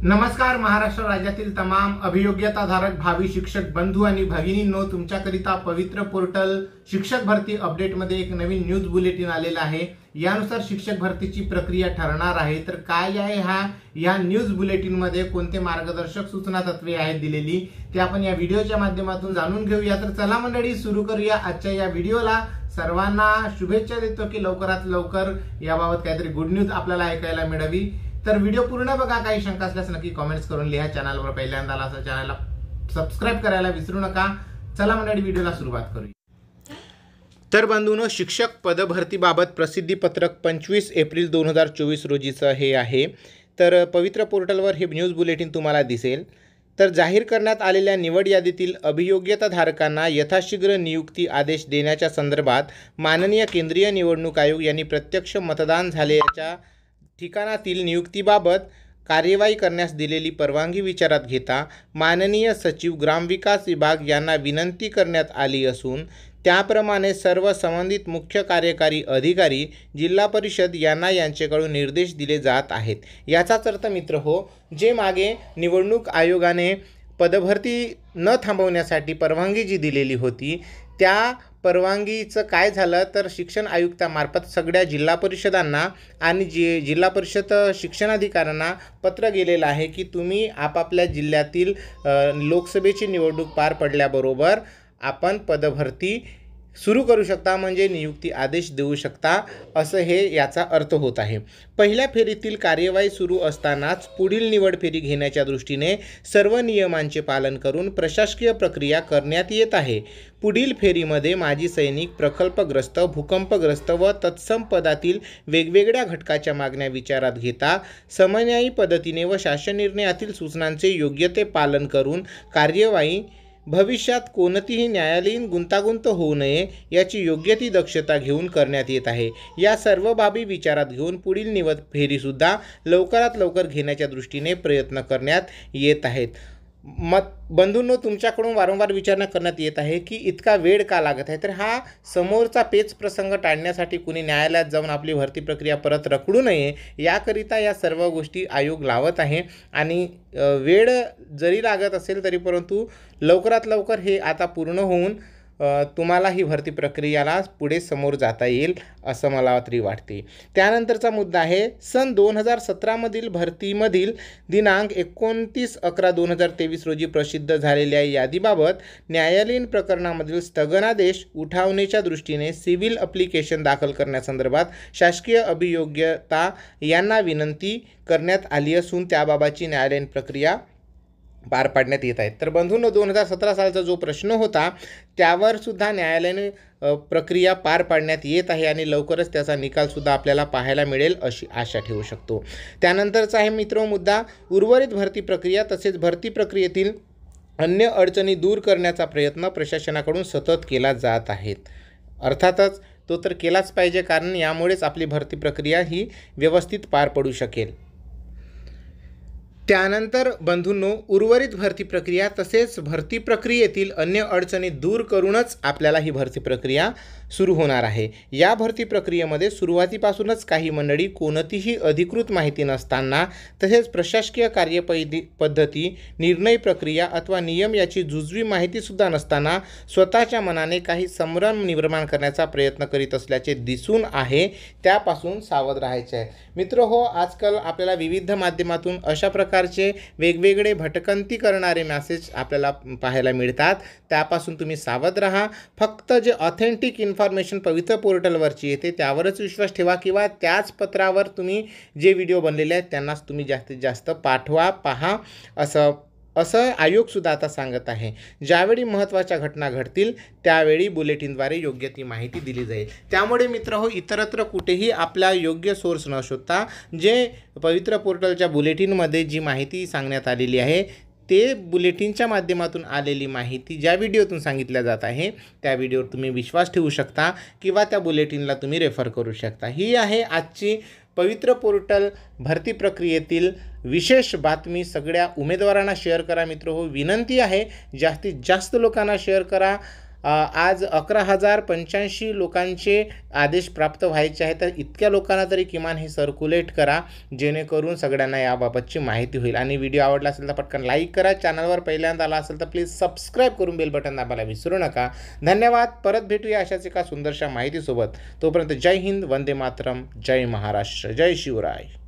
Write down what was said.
नमस्कार। महाराष्ट्र राज्यातील तमाम अभियोग्यताधारक भावी शिक्षक बंधू आणि भगिनींनो, तुमच्याकरिता पवित्र पोर्टल शिक्षक भरती अपडेटमध्ये एक नवीन न्यूज बुलेटिन आलेला आहे। यानुसार शिक्षक भरतीची प्रक्रिया ठरणार आहे। तर काय आहे या न्यूज बुलेटिन मध्ये कोणते मार्गदर्शक सूचना तत्वे आहेत दिलेली ते आपण या व्हिडिओच्या माध्यमातून जाणून घेऊया। तर चला मंडळी, सुरू करूया आजच्या या व्हिडिओला। सर्वांना शुभेच्छा देतो की लवकरात लवकर याबाबत काहीतरी गुड न्यूज आपल्याला ऐकायला मिळावी। तर व्हिडिओ पूर्ण बघा। काही शंका असल्यास नक्की कमेंट्स करून लिहा। चॅनलवर पहिल्यांदा आला असेल चॅनलला सबस्क्राइब करायला विसरू नका। चला मंडळी, व्हिडिओला सुरुवात करूया। तर बंधूंनो, शिक्षक पदभरतीबाबत प्रसिद्धी पत्रक 25 एप्रिल 2024 रोजीचं हे आहे। तर पवित्र पोर्टलवर हे न्यूज बुलेटिन तुम्हाला दिसेल। तर जाहीर करण्यात आलेल्या निवड यादीतील अभियोग्यताधारकांना यथाशीघ्र नियुक्ती आदेश देण्याच्या संदर्भात माननीय केंद्रीय निवडणूक आयोग यांनी प्रत्यक्ष मतदान झाल्याच्या ठिकाणातील नियुक्तीबाबत कार्यवाही करण्यास दिलेली परवानगी विचारात घेता माननीय सचिव ग्रामविकास विभाग यांना विनंती करण्यात आली असून त्याप्रमाणे सर्व संबंधित मुख्य कार्यकारी अधिकारी जिल्हा परिषद यांना यांच्याकडून निर्देश दिले जात आहेत। याचाच अर्थ मित्र हो, जे मागे निवडणूक आयोगाने पदभरती न थांबवण्यासाठी परवानगी जी दिलेली होती त्या परवानगीचं काय झालं तर शिक्षण आयुक्तामार्फत सगळ्या जिल्हा परिषदांना आणि जिल्हा परिषद शिक्षणाधिकाऱ्यांना पत्र गेलेलं आहे की तुम्ही आपापल्या जिल्ह्यातील लोकसभेची निवडणूक पार पडल्याबरोबर आपण पदभरती सुरू करू शकता, म्हणजे नियुक्ती आदेश देऊ शकता, असं हे याचा अर्थ होत आहे। पहिल्या फेरीतील कार्यवाही सुरू असतानाच पुढील निवड फेरी घेण्याच्या दृष्टीने सर्व नियमांचे पालन करून प्रशासकीय प्रक्रिया करण्यात येत आहे। पुढील फेरीमध्ये माजी सैनिक, प्रकल्पग्रस्त, भूकंपग्रस्त व तत्सम पदातील वेगवेगळ्या घटकाच्या मागण्या विचारात घेता समन्यायी पद्धतीने व शासन निर्णयातील सूचनांचे योग्य ते पालन करून कार्यवाही भविष्यात कोणतीही न्यायालयीन गुंतागुंत होऊ नये याची योग्य ती दक्षता घेऊन करण्यात येत आहे। या सर्व बाबी विचारात घेऊन पुढील निवड फेरीसुद्धा लवकरात लवकर घेण्याच्या दृष्टीने प्रयत्न करण्यात येत आहेत। बंधूंनो, तुमच्याकडून वारंवार विचारणा करण्यात येत आहे की इतका वेळ का लागत आहे। तर हा समोरचा पेच प्रसंग टाळण्यासाठी कुणी न्यायालयात जाऊन आपली भरती प्रक्रिया परत रखडू नये याकरिता या सर्व गोष्टी आयोग लावत आहे। आणि वेळ जरी लागत असेल तरी परंतु लवकरात लवकर हे आता पूर्ण होऊन तुम्हाला ही भरती प्रक्रियाला पुढे समोर जाता येईल असं मला तरी वाटते। त्यानंतरचा मुद्दा आहे सन 2017 मधील भरतीमधील दिनांक 29/11/2023 रोजी प्रसिद्ध झालेल्या यादीबाबत न्यायालयीन प्रकरणामधील स्थगनादेश उठावण्याच्या दृष्टीने सिव्हिल ॲप्लिकेशन दाखल करण्यासंदर्भात शासकीय अभियोग्यता यांना विनंती करण्यात आली असून त्याबाबतची न्यायालयीन प्रक्रिया पार पाडण्यात येत आहेत। तर बंधूंनो, 2017 सालचा जो प्रश्न होता त्यावर सुद्धा न्यायालयाने प्रक्रिया पार पाडण्यात येत आहे आणि लवकरच त्याचा निकालसुद्धा आपल्याला पाहायला मिळेल अशी आशा ठेवू शकतो। त्यानंतरचा आहे मित्र मुद्दा उर्वरित भरती प्रक्रिया तसेच भरती प्रक्रियेतील अन्य अडचणी दूर करण्याचा प्रयत्न प्रशासनाकडून सतत केला जात आहेत। अर्थातच तो तर केलाच पाहिजे, कारण यामुळेच आपली भरती प्रक्रिया ही व्यवस्थित पार पडू शकेल। त्यानंतर बंधूंनो, उर्वरित भरती प्रक्रिया तसेच भरती प्रक्रियेतील अन्य अडचणी दूर करूनच आपल्याला ही भरती प्रक्रिया सुरू होणार आहे। या भरती प्रक्रियेमध्ये सुरुवातीपासूनच काही मंडळी कोणतीही अधिकृत माहिती नसताना तसेच प्रशासकीय कार्यपद्धती, निर्णय प्रक्रिया अथवा नियम याची जुजवी माहितीसुद्धा नसताना स्वतःच्या मनाने काही संभ्रम निर्माण करण्याचा प्रयत्न करीत असल्याचे दिसून आहे। त्यापासून सावध राहायचे आहे मित्र हो। आजकाल आपल्याला विविध माध्यमातून अशा प्रकारचे वेगवेगळे भटकंती करणारे मेसेज आपल्याला पाहायला मिळतात, त्यापासून तुम्ही सावध राहा। फक्त जे ऑथेंटिक इन्फॉर्मेशन पवित्र पोर्टलवरची येते त्यावरच विश्वास ठेवा किंवा त्याच पत्रावर तुम्ही जे व्हिडिओ बनलेले आहेत त्यांनाच तुम्ही जास्तीत जास्त पाठवा, पहा असं आयोगसुद्धा आता सांगत आहे। ज्यावेळी महत्त्वाच्या घटना घडतील त्यावेळी बुलेटिनद्वारे योग्य ती माहिती दिली जाईल। त्यामुळे मित्र हो, इतरत्र कुठेही आपला योग्य सोर्स न शोधता जे पवित्र पोर्टलच्या बुलेटिनमध्ये जी माहिती सांगण्यात आलेली आहे ते बुलेटिनच्या माध्यमातून आलेली माहिती ज्या व्हिडिओतून सांगितल्या जात आहे त्या व्हिडिओवर तुम्ही विश्वास ठेवू शकता किंवा त्या बुलेटिनला तुम्ही रेफर करू शकता। ही आहे आजची पवित्र पोर्टल भरती प्रक्रियेतील विशेष बातमी। सगळ्या उमेदवारांना शेअर करा मित्र हो, विनंती आहे जास्तीत जास्त लोकांना शेअर करा। आज 11,085 लोकांचे आदेश प्राप्त व्हायचे आहेत. तर इतक्या लोकांना तरी किमान हे सर्क्युलेट करा, जेणेकरून सगळ्यांना याबाबतची माहिती होईल. आणि व्हिडिओ आवडला असेल तर पटकन लाईक करा. चॅनलवर पहिल्यांदा आला असेल तर प्लीज सबस्क्राईब करून बेल बटन दाबायला विसरू नका. धन्यवाद. परत भेटूया अशाच एका सुंदरशा माहितीसोबत. तोपर्यंत जय हिंद, वंदे मातरम, जय महाराष्ट्र, जय शिवराय.